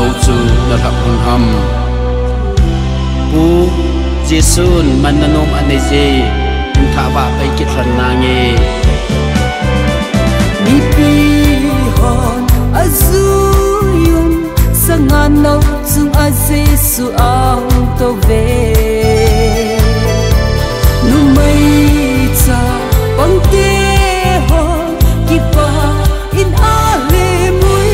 lo chu na thap hun ham pu Jisun mananom aneze tha ba pai ki than na nge mi pi hon azuyum sangano chung aze su ang to ve nu mai cha bang te ho ki pa in ale mui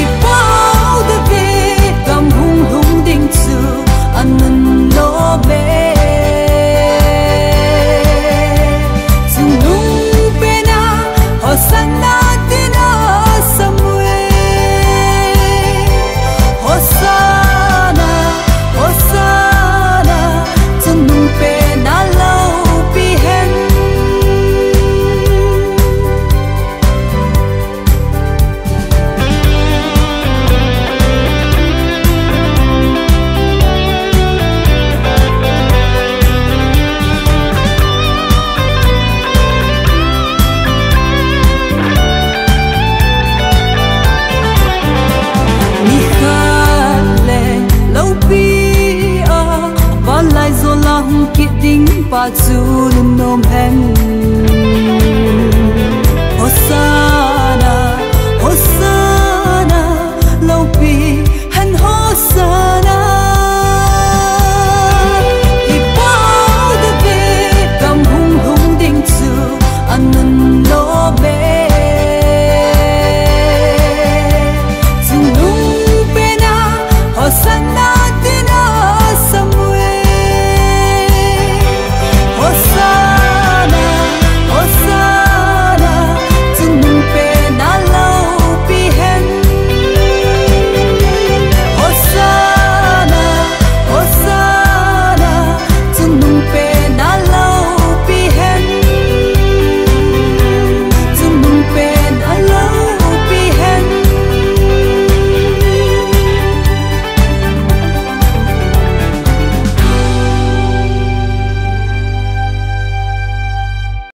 i pau de ve kam hung hung ding chu anun lo be chung nung pe na hosanna tina samwe hosanna hosanna chung nung pe na lo pi hen pa chu nom hen